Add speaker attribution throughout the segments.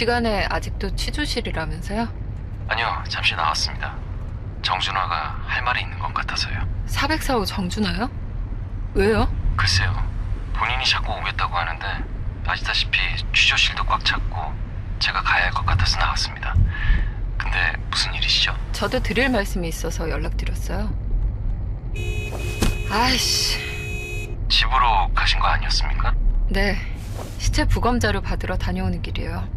Speaker 1: 시간에 아직도 취조실이라면서요?
Speaker 2: 아니요, 잠시 나왔습니다. 정준화가 할 말이 있는 것 같아서요.
Speaker 1: 404호 정준하요? 왜요?
Speaker 2: 글쎄요, 본인이 자꾸 오겠다고 하는데 아시다시피 취조실도 꽉 찼고 제가 가야 할 것 같아서 나왔습니다. 근데 무슨 일이시죠?
Speaker 1: 저도 드릴 말씀이 있어서 연락드렸어요. 아이씨.
Speaker 2: 집으로 가신 거 아니었습니까?
Speaker 1: 네. 시체 부검 자료 받으러 다녀오는 길이에요.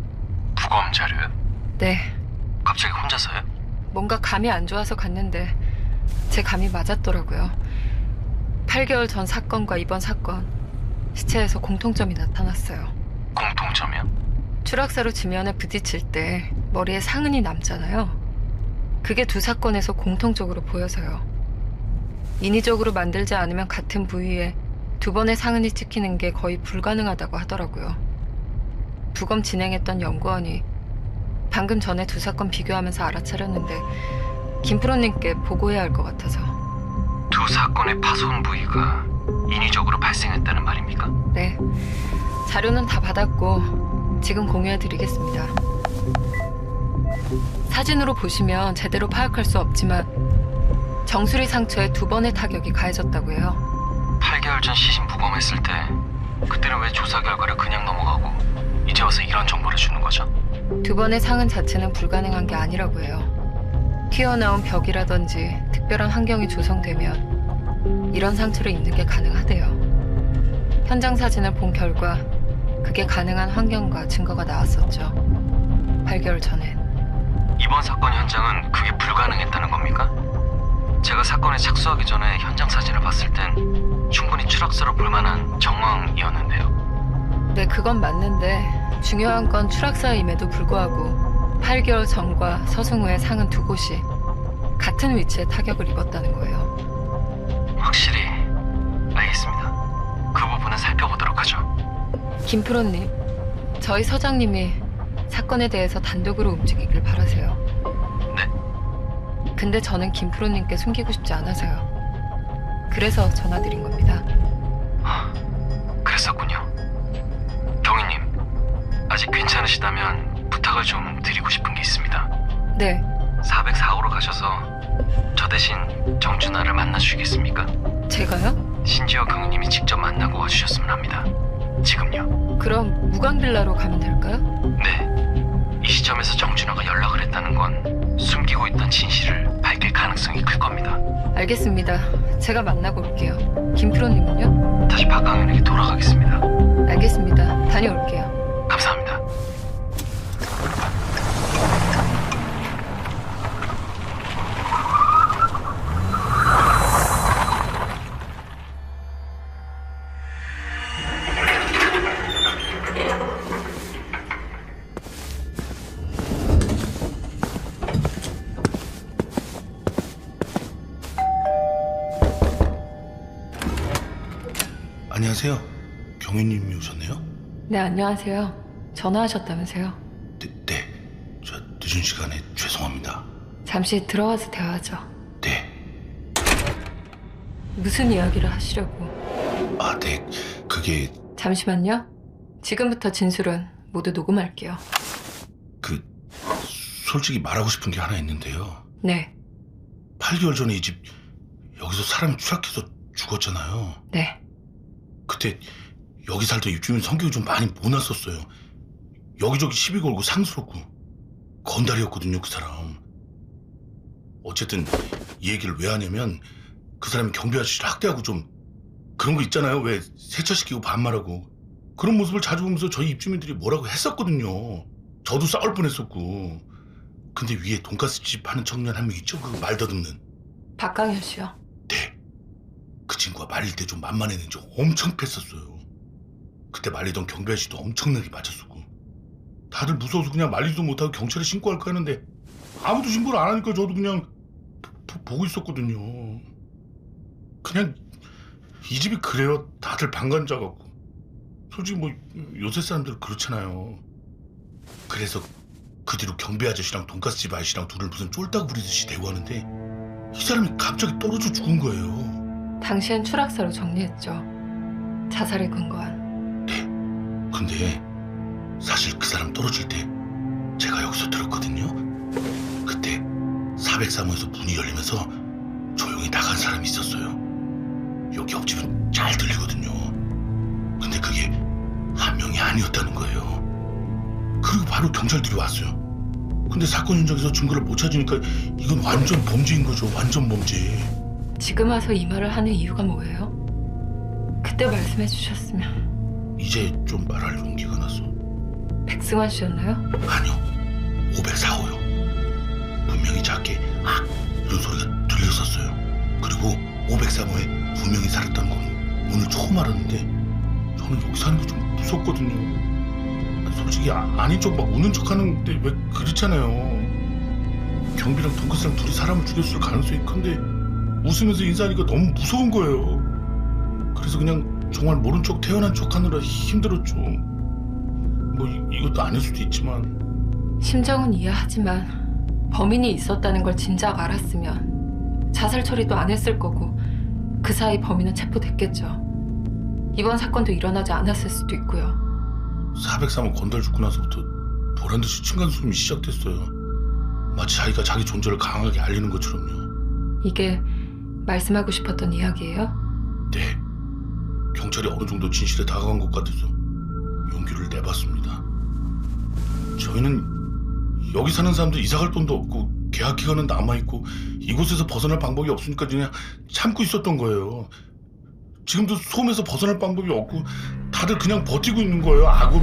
Speaker 2: 부검 자료요?
Speaker 1: 네.
Speaker 2: 갑자기 혼자서요?
Speaker 1: 뭔가 감이 안 좋아서 갔는데 제 감이 맞았더라고요. 8개월 전 사건과 이번 사건, 시체에서 공통점이 나타났어요.
Speaker 2: 공통점이요?
Speaker 1: 추락사로 지면에 부딪힐 때 머리에 상흔이 남잖아요. 그게 두 사건에서 공통적으로 보여서요. 인위적으로 만들지 않으면 같은 부위에 두 번의 상흔이 찍히는 게 거의 불가능하다고 하더라고요. 부검 진행했던 연구원이 방금 전에 두 사건 비교하면서 알아차렸는데 김프로님께 보고해야 할 것 같아서.
Speaker 2: 두 사건의 파손 부위가 인위적으로 발생했다는 말입니까?
Speaker 1: 네. 자료는 다 받았고 지금 공유해드리겠습니다. 사진으로 보시면 제대로 파악할 수 없지만 정수리 상처에 두 번의 타격이 가해졌다고 해요.
Speaker 2: 8개월 전 시신 부검했을 때 그때는 왜 조사 결과를 그냥 넘어가고 이제 와서 이런 정보를 주는 거죠?
Speaker 1: 두 번의 상흔 자체는 불가능한 게 아니라고 해요. 튀어나온 벽이라든지 특별한 환경이 조성되면 이런 상처를 입는 게 가능하대요. 현장 사진을 본 결과 그게 가능한 환경과 증거가 나왔었죠. 8개월 전엔.
Speaker 2: 이번 사건 현장은 그게 불가능했다는 겁니까? 제가 사건에 착수하기 전에 현장 사진을 봤을 땐 충분히 추락사로 볼 만한 정황이었는데요.
Speaker 1: 네, 그건 맞는데 중요한 건 추락사임에도 불구하고 8개월 전과 서승 후의 상흔 두 곳이 같은 위치에 타격을 입었다는 거예요.
Speaker 2: 확실히 알겠습니다. 그 부분은 살펴보도록 하죠.
Speaker 1: 김프로님, 저희 서장님이 사건에 대해서 단독으로 움직이길 바라세요.
Speaker 2: 네.
Speaker 1: 근데 저는 김프로님께 숨기고 싶지 않아서요. 그래서 전화드린 겁니다.
Speaker 2: 그랬었군요. 경위님, 아직 괜찮으시다면 부탁을 좀 드리고 싶은 게 있습니다.
Speaker 1: 네,
Speaker 2: 404호로 가셔서 저 대신 정준하를 만나주시겠습니까?
Speaker 1: 제가요?
Speaker 2: 신지와 경위님이 직접 만나고 와주셨으면 합니다. 지금요.
Speaker 1: 그럼 무광빌라로 가면 될까요?
Speaker 2: 네. 이 시점에서 정준하가 연락을 했다는 건 숨기고 있던 진실을 밝힐 가능성이 클 겁니다.
Speaker 1: 알겠습니다. 제가 만나고 올게요. 김프로님은요?
Speaker 2: 다시 박강현에게 돌아가겠습니다.
Speaker 1: 알겠습니다. 다녀올게요.
Speaker 2: 감사합니다.
Speaker 3: 안녕하세요. 경위님이 오셨네요?
Speaker 1: 네, 안녕하세요. 전화하셨다면서요?
Speaker 3: 네. 저 늦은 시간에 죄송합니다.
Speaker 1: 잠시 들어와서 대화하죠.
Speaker 3: 네.
Speaker 1: 무슨 이야기를 하시려고?
Speaker 3: 네. 그게
Speaker 1: 잠시만요. 지금부터 진술은 모두 녹음할게요.
Speaker 3: 솔직히 말하고 싶은 게 하나 있는데요.
Speaker 1: 네,
Speaker 3: 8개월 전에 이 집 여기서 사람이 추락해서 죽었잖아요.
Speaker 1: 네.
Speaker 3: 그때 여기 살던 입주민 성격이 좀 많이 모났었어요. 여기저기 시비 걸고 상스럽고 건달이었거든요, 그 사람. 어쨌든 이 얘기를 왜 하냐면 그 사람이 경비 아저씨를 학대하고 좀 그런 거 있잖아요. 왜 세차시키고 반말하고 그런 모습을 자주 보면서 저희 입주민들이 뭐라고 했었거든요. 저도 싸울 뻔했었고. 근데 위에 돈가스집 하는 청년 한 명 있죠? 그 말 더듬는.
Speaker 1: 박강현 씨요.
Speaker 3: 네. 그 친구가 말릴 때 좀 만만했는지 엄청 팼었어요. 그때 말리던 경비 아저씨도 엄청나게 맞았었고. 다들 무서워서 그냥 말리지도 못하고 경찰에 신고할까 했는데 아무도 신고를 안 하니까 저도 그냥 보고 있었거든요. 그냥 이 집이 그래요. 다들 방관자 같고. 솔직히 뭐 요새 사람들은 그렇잖아요. 그래서 그 뒤로 경비 아저씨랑 돈가스집 아저씨랑 둘을 무슨 쫄딱 부리듯이 대우하는데 이 사람이 갑자기 떨어져 죽은 거예요.
Speaker 1: 당시엔 추락사로 정리했죠. 자살에 근거한.
Speaker 3: 네. 근데 사실 그 사람 떨어질 때 여기서 들었거든요. 그때 403호에서 문이 열리면서 조용히 나간 사람이 있었어요. 여기 옆집은 잘 들리거든요. 근데 그게 한 명이 아니었다는 거예요. 그리고 바로 경찰들이 왔어요. 근데 사건 현장에서 증거를 못 찾으니까 이건 완전 범죄인 거죠. 완전 범죄.
Speaker 1: 지금 와서 이 말을 하는 이유가 뭐예요? 그때 말씀해 주셨으면.
Speaker 3: 이제 좀 말할 용기가 났어.
Speaker 1: 백승환 씨였나요?
Speaker 3: 아니요, 504호요. 분명히 작게 아 이런 소리가 들렸었어요. 그리고 503호에 두 명이 살았다는 건 오늘 처음 알았는데 저는 여기 사는 게 좀 무섭거든요. 솔직히 아닌 척 막 우는 척하는데 왜 그렇잖아요. 경비랑 돈가스랑 둘이 사람을 죽였을 가능성이 큰데 웃으면서 인사하니까 너무 무서운 거예요. 그래서 그냥 정말 모른 척 태어난 척하느라 힘들었죠. 뭐 이것도 아닐 수도 있지만
Speaker 1: 심정은 이해하지만 범인이 있었다는 걸 진작 알았으면 자살 처리도 안 했을 거고 그 사이 범인은 체포됐겠죠. 이번 사건도 일어나지 않았을 수도 있고요.
Speaker 3: 403호 건달 죽고 나서부터 보란듯이 층간소음이 시작됐어요. 마치 자기가 자기 존재를 강하게 알리는 것처럼요.
Speaker 1: 이게 말씀하고 싶었던 이야기예요?
Speaker 3: 네, 경찰이 어느 정도 진실에 다가간 것 같아서 용기를 내봤습니다. 저희는 여기 사는 사람들 이사갈 돈도 없고 계약 기간은 남아있고 이곳에서 벗어날 방법이 없으니까 그냥 참고 있었던 거예요. 지금도 소음에서 벗어날 방법이 없고 다들 그냥 버티고 있는 거예요, 악으로.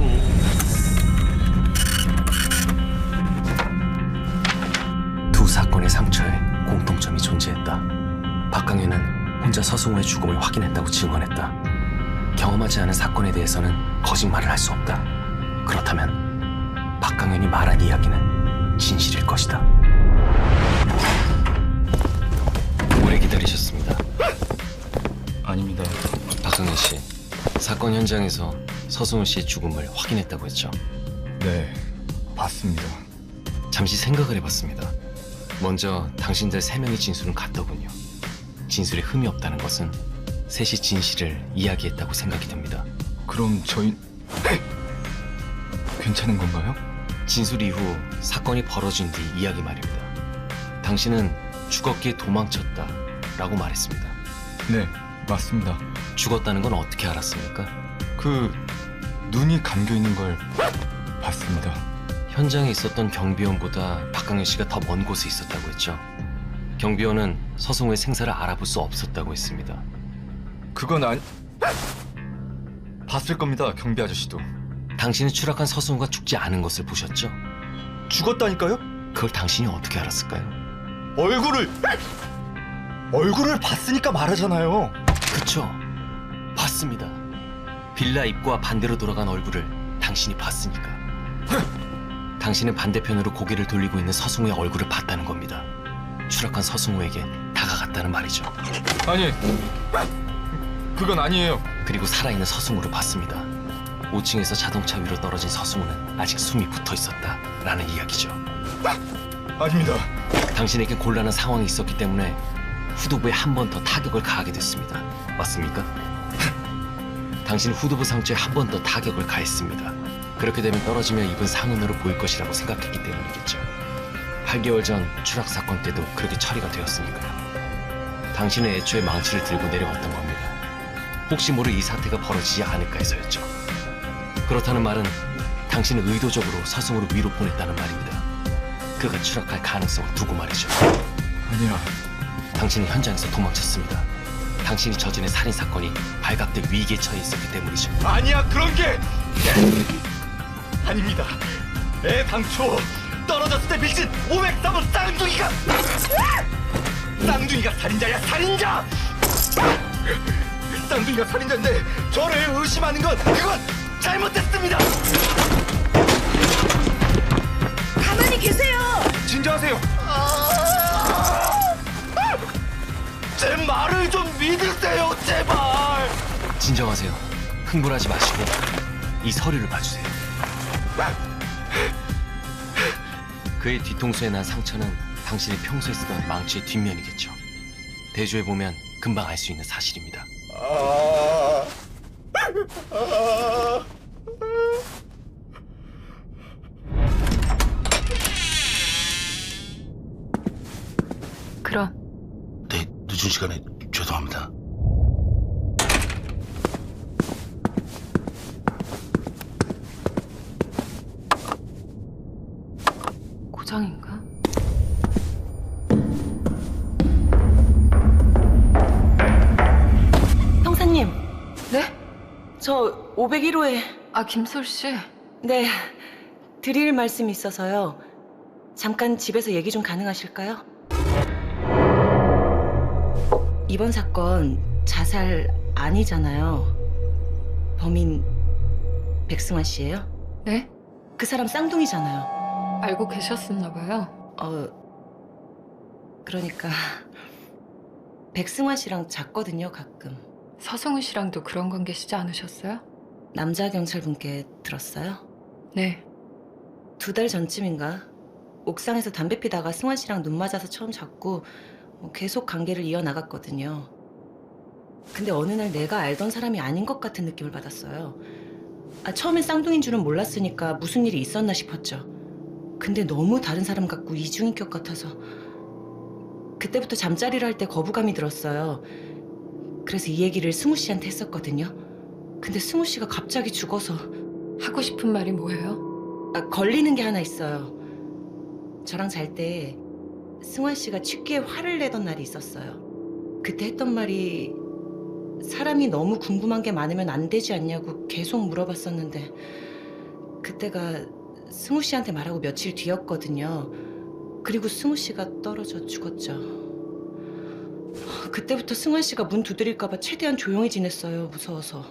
Speaker 2: 두 사건의 상처에 공통점이 존재했다. 박강현은 혼자 서승우의 죽음을 확인했다고 증언했다. 경험하지 않은 사건에 대해서는 거짓말을 할 수 없다. 그렇다면 박강현이 말한 이야기는 진실일 것이다. 오래 기다리셨습니다.
Speaker 4: 아닙니다.
Speaker 2: 박강현 씨, 사건 현장에서 서승우 씨의 죽음을 확인했다고 했죠?
Speaker 4: 네, 봤습니다.
Speaker 2: 잠시 생각을 해봤습니다. 먼저 당신들 3명의 진술은 같더군요. 진술에 흠이 없다는 것은 셋이 진실을 이야기했다고 생각이 듭니다.
Speaker 4: 그럼 저희 괜찮은 건가요?
Speaker 2: 진술 이후 사건이 벌어진 뒤 이야기 말입니다. 당신은 죽었기에 도망쳤다 라고 말했습니다.
Speaker 4: 네, 맞습니다.
Speaker 2: 죽었다는 건 어떻게 알았습니까?
Speaker 4: 그 눈이 감겨 있는 걸 봤습니다.
Speaker 2: 현장에 있었던 경비원보다 박강현 씨가 더 먼 곳에 있었다고 했죠. 경비원은 서승우의 생사를 알아볼 수 없었다고 했습니다.
Speaker 4: 그건 봤을 겁니다, 경비 아저씨도.
Speaker 2: 당신은 추락한 서승우가 죽지 않은 것을 보셨죠?
Speaker 4: 죽었다니까요?
Speaker 2: 그걸 당신이 어떻게 알았을까요?
Speaker 4: 얼굴을 봤으니까 말하잖아요.
Speaker 2: 그쵸? 봤습니다. 빌라 입구와 반대로 돌아간 얼굴을 당신이 봤으니까. 당신은 반대편으로 고개를 돌리고 있는 서승우의 얼굴을 봤다는 겁니다. 추락한 서승우에게 다가갔다는 말이죠.
Speaker 4: 아니, 그건 아니에요.
Speaker 2: 그리고 살아있는 서승우를 봤습니다. 5층에서 자동차 위로 떨어진 서승우는 아직 숨이 붙어 있었다 라는 이야기죠.
Speaker 4: 아닙니다.
Speaker 2: 당신에게 곤란한 상황이 있었기 때문에 후두부에 한 번 더 타격을 가하게 됐습니다. 맞습니까? 당신 후두부 상처에 한 번 더 타격을 가했습니다. 그렇게 되면 떨어지며 입은 상흔으로 보일 것이라고 생각했기 때문이겠죠. 8개월 전 추락 사건 때도 그렇게 처리가 되었으니까요. 당신은 애초에 망치를 들고 내려왔던 겁니다. 혹시 모를 이 사태가 벌어지지 않을까 해서였죠. 그렇다는 말은 당신은 의도적으로 서승우를 위로 보냈다는 말입니다. 그가 추락할 가능성을 두고 말이죠.
Speaker 4: 아니야.
Speaker 2: 당신은 현장에서 도망쳤습니다. 당신이 저지른 살인사건이 발각될 위기에 처해 있었기 때문이죠.
Speaker 4: 아니야, 그런 게 아닙니다. 당초 떨어졌을 때 밀친 503호 쌍둥이가 살인자야, 살인자! 쌍둥이가 살인자인데 저를 의심하는 건 그건 잘못됐습니다.
Speaker 5: 가만히 계세요.
Speaker 4: 진정하세요. 제 말을 좀 믿으세요, 제발.
Speaker 2: 진정하세요. 흥분하지 마시고 이 서류를 봐주세요. 그의 뒤통수에 난 상처는 당신이 평소에 쓰던 망치의 뒷면이겠죠. 대조해보면 금방 알 수 있는 사실입니다.
Speaker 3: 늦은 시간에 죄송합니다.
Speaker 1: 고장인가?
Speaker 5: 형사님,
Speaker 1: 네?
Speaker 5: 저 501호에
Speaker 1: 아, 김솔 씨.
Speaker 5: 네, 드릴 말씀이 있어서요. 잠깐 집에서 얘기 좀 가능하실까요? 이번 사건 자살 아니잖아요. 범인 백승환 씨예요?
Speaker 1: 네?
Speaker 5: 그 사람 쌍둥이잖아요.
Speaker 1: 알고 계셨었나 봐요.
Speaker 5: 그러니까 백승환 씨랑 잤거든요, 가끔.
Speaker 1: 서승우 씨랑도 그런 관계시지 않으셨어요?
Speaker 5: 남자 경찰분께 들었어요?
Speaker 1: 네.
Speaker 5: 2달 전쯤인가 옥상에서 담배 피다가 승환 씨랑 눈 맞아서 처음 잡고 계속 관계를 이어나갔거든요. 근데 어느 날 내가 알던 사람이 아닌 것 같은 느낌을 받았어요. 처음엔 쌍둥이인 줄은 몰랐으니까 무슨 일이 있었나 싶었죠. 근데 너무 다른 사람 같고 이중인격 같아서 그때부터 잠자리를 할 때 거부감이 들었어요. 그래서 이 얘기를 승우 씨한테 했었거든요. 근데 승우 씨가 갑자기 죽어서
Speaker 1: 하고 싶은 말이 뭐예요?
Speaker 5: 걸리는 게 하나 있어요. 저랑 잘 때 승환 씨가 취기에 화를 내던 날이 있었어요. 그때 했던 말이 사람이 너무 궁금한 게 많으면 안 되지 않냐고 계속 물어봤었는데 그때가 승우 씨한테 말하고 며칠 뒤였거든요. 그리고 승우 씨가 떨어져 죽었죠. 그때부터 승환 씨가 문 두드릴까 봐 최대한 조용히 지냈어요. 무서워서.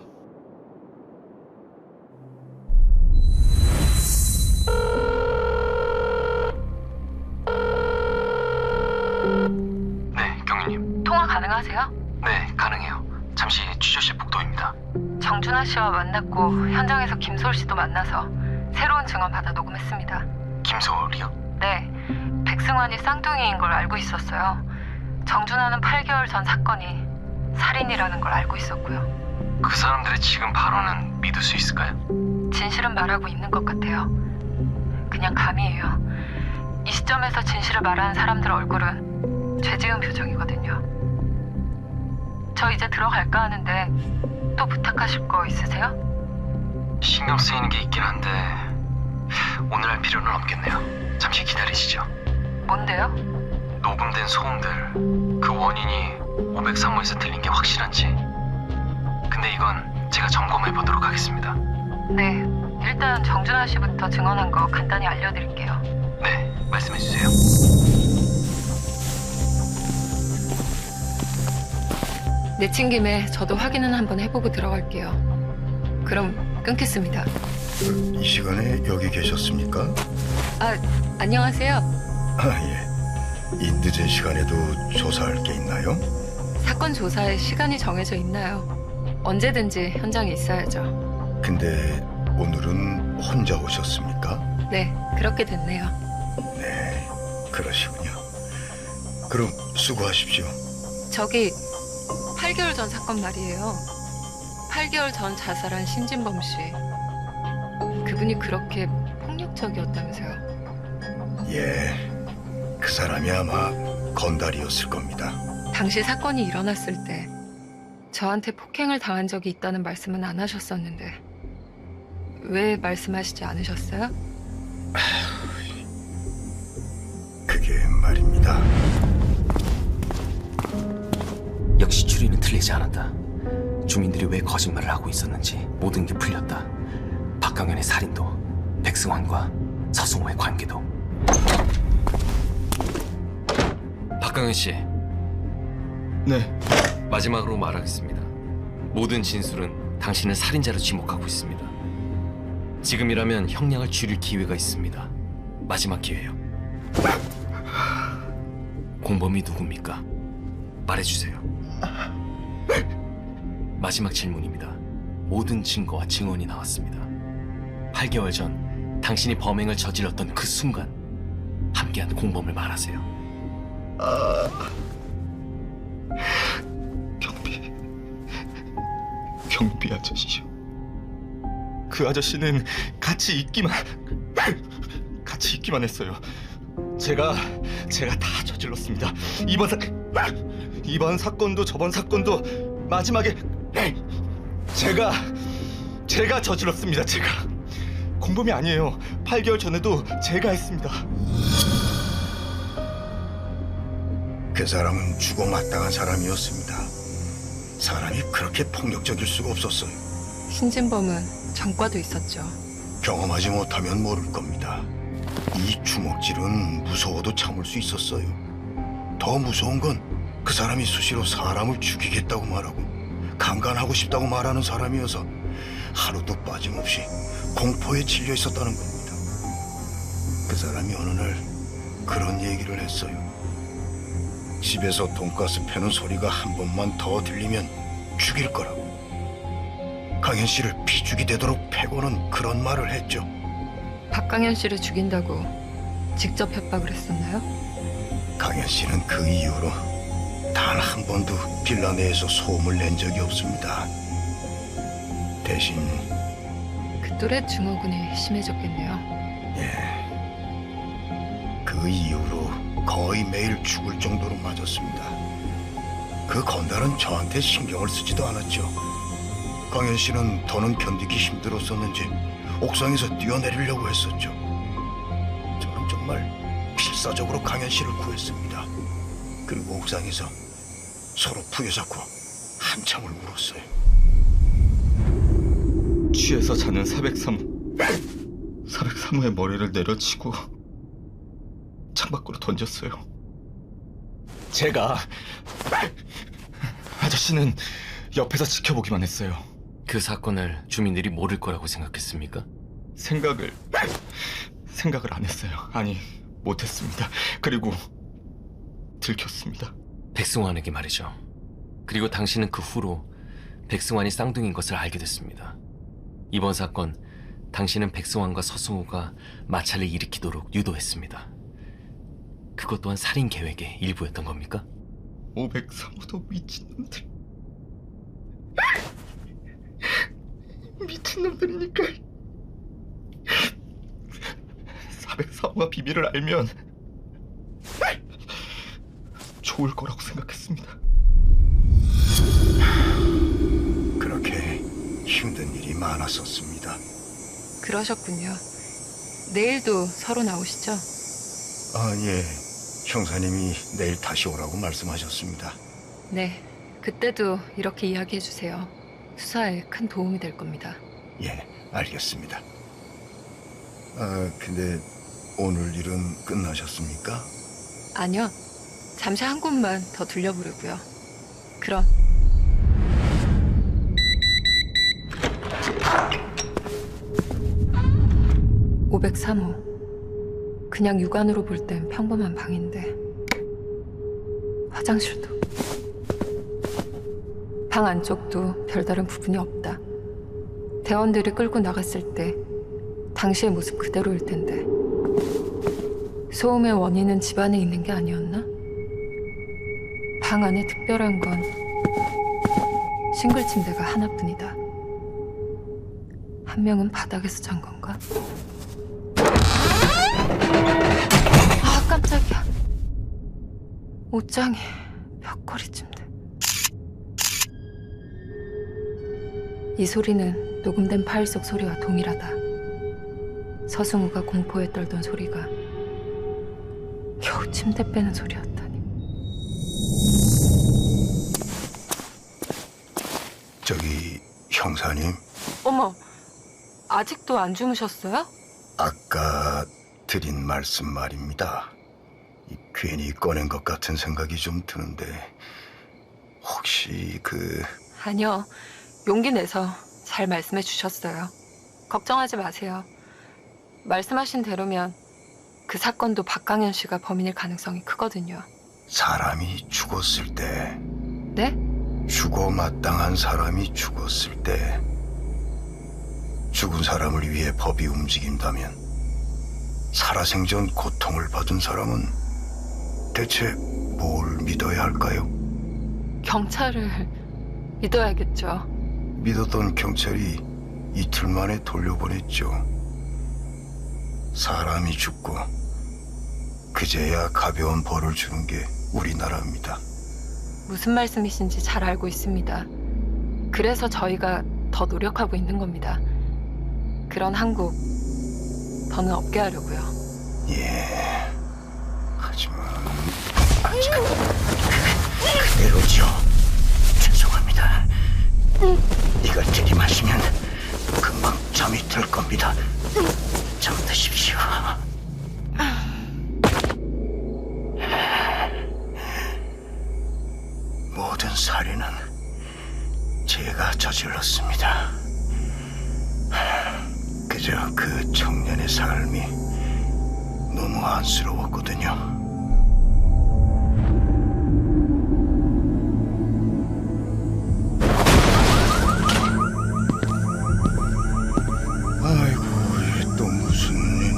Speaker 2: 네, 경위님.
Speaker 1: 통화 가능하세요?
Speaker 2: 네, 가능해요. 잠시 취조실 복도입니다.
Speaker 1: 정준하 씨와 만났고 현장에서 김솔 씨도 만나서 새로운 증언 받아 녹음했습니다.
Speaker 2: 김소울이요?
Speaker 1: 네, 백승환이 쌍둥이인 걸 알고 있었어요. 정준하는 8개월 전 사건이 살인이라는 걸 알고 있었고요.
Speaker 2: 그 사람들의 지금 발언은 믿을 수 있을까요?
Speaker 1: 진실은 말하고 있는 것 같아요. 그냥 감이에요. 이 시점에서 진실을 말하는 사람들 얼굴은 죄지은 표정이거든요. 저 이제 들어갈까 하는데 또 부탁하실 거 있으세요?
Speaker 2: 신경 쓰이는 게 있긴 한데 오늘 할 필요는 없겠네요. 잠시 기다리시죠.
Speaker 1: 뭔데요?
Speaker 2: 녹음된 소음들 그 원인이 503호에서 들린 게 확실한지. 근데 이건 제가 점검해 보도록 하겠습니다.
Speaker 1: 네, 일단 정준하 씨부터 증언한 거 간단히 알려드릴게요.
Speaker 2: 네, 말씀해 주세요.
Speaker 1: 내친 김에 저도 확인은 한번 해보고 들어갈게요. 그럼 끊겠습니다.
Speaker 6: 이 시간에 여기 계셨습니까?
Speaker 1: 안녕하세요.
Speaker 6: 예. 이 늦은 시간에도 조사할 게 있나요?
Speaker 1: 사건 조사에 시간이 정해져 있나요? 언제든지 현장에 있어야죠.
Speaker 6: 근데 오늘은 혼자 오셨습니까?
Speaker 1: 네, 그렇게 됐네요.
Speaker 6: 네, 그러시군요. 그럼 수고하십시오.
Speaker 1: 저기 8개월 전 사건 말이에요. 8개월 전 자살한 신진범 씨. 그분이 그렇게 폭력적이었다면서요.
Speaker 6: 예, 그 사람이 아마 건달이었을 겁니다.
Speaker 1: 당시 사건이 일어났을 때 저한테 폭행을 당한 적이 있다는 말씀은 안 하셨었는데 왜 말씀하시지 않으셨어요?
Speaker 6: 그게 말입니다.
Speaker 2: 역시 추리는 틀리지 않았다. 주민들이 왜 거짓말을 하고 있었는지 모든 게 풀렸다. 박강현의 살인도, 백승환과 서승호의 관계도. 박강현 씨.
Speaker 4: 네.
Speaker 2: 마지막으로 말하겠습니다. 모든 진술은 당신을 살인자로 지목하고 있습니다. 지금이라면 형량을 줄일 기회가 있습니다. 마지막 기회요. 공범이 누굽니까? 말해주세요. 마지막 질문입니다. 모든 증거와 증언이 나왔습니다. 8개월 전 당신이 범행을 저질렀던 그 순간 함께한 공범을 말하세요.
Speaker 4: 경비 아저씨요. 그 아저씨는 같이 있기만 했어요. 제가 다 저질렀습니다. 이번 사건도 저번 사건도 마지막에 제가 저질렀습니다. 제가. 공범이 아니에요. 8개월 전에도 제가 했습니다.
Speaker 6: 그 사람은 죽어마땅한 사람이었습니다. 사람이 그렇게 폭력적일 수가 없었어요.
Speaker 1: 신진범은 전과도 있었죠.
Speaker 6: 경험하지 못하면 모를 겁니다. 이 주먹질은 무서워도 참을 수 있었어요. 더 무서운 건 그 사람이 수시로 사람을 죽이겠다고 말하고 강간하고 싶다고 말하는 사람이어서 하루도 빠짐없이 공포에 질려 있었다는 겁니다. 그 사람이 어느 날 그런 얘기를 했어요. 집에서 돈가스 패는 소리가 한 번만 더 들리면 죽일 거라고. 강현 씨를 피죽이 되도록 패고는 그런 말을 했죠.
Speaker 1: 박강현 씨를 죽인다고 직접 협박을 했었나요?
Speaker 6: 강현 씨는 그 이후로 단 한 번도 빌라 내에서 소음을 낸 적이 없습니다. 대신
Speaker 1: 그 또래 증후군이 심해졌겠네요.
Speaker 6: 그 이후로 거의 매일 죽을 정도로 맞았습니다. 그 건달은 저한테 신경을 쓰지도 않았죠. 강현 씨는 더는 견디기 힘들었었는지 옥상에서 뛰어내리려고 했었죠. 저는 정말 필사적으로 강현 씨를 구했습니다. 그리고 옥상에서 서로 부여잡고 한참을 울었어요.
Speaker 4: 취해서 자는 403호의 머리를 내려치고 창밖으로 던졌어요. 제가 아저씨는 옆에서 지켜보기만 했어요.
Speaker 2: 그 사건을 주민들이 모를 거라고 생각했습니까?
Speaker 4: 생각을 안 했어요. 아니, 못했습니다. 그리고 들켰습니다.
Speaker 2: 백승환에게 말이죠. 그리고 당신은 그 후로 백승환이 쌍둥이인 것을 알게 됐습니다. 이번 사건, 당신은 백승환과 서승우가 마찰을 일으키도록 유도했습니다. 그것 또한 살인 계획의 일부였던 겁니까?
Speaker 4: 503호도 미친놈들. 미친놈들이니까. 403호가 비밀을 알면 좋을 거라고 생각했습니다.
Speaker 6: 그렇게 힘든 일이 많았었습니다.
Speaker 1: 그러셨군요. 내일도 서로 나오시죠?
Speaker 6: 예. 형사님이 내일 다시 오라고 말씀하셨습니다.
Speaker 1: 네. 그때도 이렇게 이야기해 주세요. 수사에 큰 도움이 될 겁니다.
Speaker 6: 예, 알겠습니다. 근데 오늘 일은 끝나셨습니까?
Speaker 1: 아니요. 잠시 한 곳만 더 둘려보려고요. 그럼. (503호) 그냥 육안으로 볼 땐 평범한 방인데 화장실도 방 안쪽도 별다른 부분이 없다. 대원들이 끌고 나갔을 때 당시의 모습 그대로일 텐데 소음의 원인은 집 안에 있는 게 아니었나? 방 안에 특별한 건 싱글 침대가 하나뿐이다. 한 명은 바닥에서 잔 건가? 아, 깜짝이야. 옷장에 벽걸이 침대. 이 소리는 녹음된 파일 속 소리와 동일하다. 서승우가 공포에 떨던 소리가 겨우 침대 빼는 소리였다니.
Speaker 6: 저기 형사님,
Speaker 1: 어머, 아직도 안 주무셨어요?
Speaker 6: 아까 드린 말씀 말입니다. 괜히 꺼낸 것 같은 생각이 좀 드는데 혹시
Speaker 1: 아니요, 용기 내서 잘 말씀해 주셨어요. 걱정하지 마세요. 말씀하신 대로면 그 사건도 박강현 씨가 범인일 가능성이 크거든요.
Speaker 6: 사람이 죽었을 때,
Speaker 1: 네?
Speaker 6: 죽어 마땅한 사람이 죽었을 때 죽은 사람을 위해 법이 움직인다면 살아생전 고통을 받은 사람은 대체 뭘 믿어야 할까요?
Speaker 1: 경찰을 믿어야겠죠.
Speaker 6: 믿었던 경찰이 이틀 만에 돌려보냈죠. 사람이 죽고 그제야 가벼운 벌을 주는 게 우리나라입니다.
Speaker 1: 무슨 말씀이신지 잘 알고 있습니다. 그래서 저희가 더 노력하고 있는 겁니다. 그런 한국 더는 없게 하려고요.
Speaker 6: 예. 하지만 아직 그대로죠. 죄송합니다. 이걸 들이마시면 금방 잠이 들 겁니다. 잠드십시오. 모든 살인은 제가 저질렀습니다. 그저 그 청년의 삶이 너무 안쓰러웠거든요. 아이고, 이게 또 무슨 일?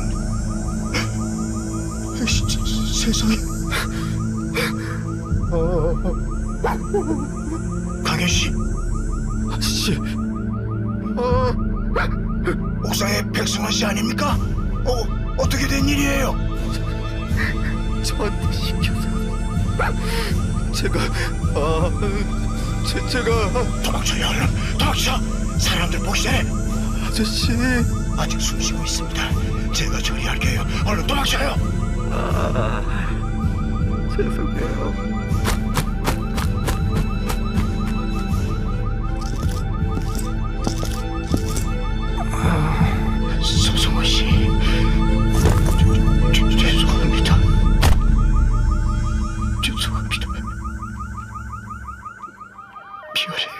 Speaker 6: 세상에. 강현 씨.
Speaker 4: 아저씨,
Speaker 6: 옥상에 백승환 씨 아닙니까? 어떻게 된 일이에요?
Speaker 4: 저한테 시켜서 제가
Speaker 6: 도망쳐요, 얼른 도망쳐! 사람들 보기 전에.
Speaker 4: 아저씨,
Speaker 6: 아직 숨 쉬고 있습니다. 제가 처리할게요. 얼른 도망쳐요.
Speaker 4: 죄송해요.
Speaker 6: 서성호 씨, 죄송합니다. 죄송합니다. 미안해요.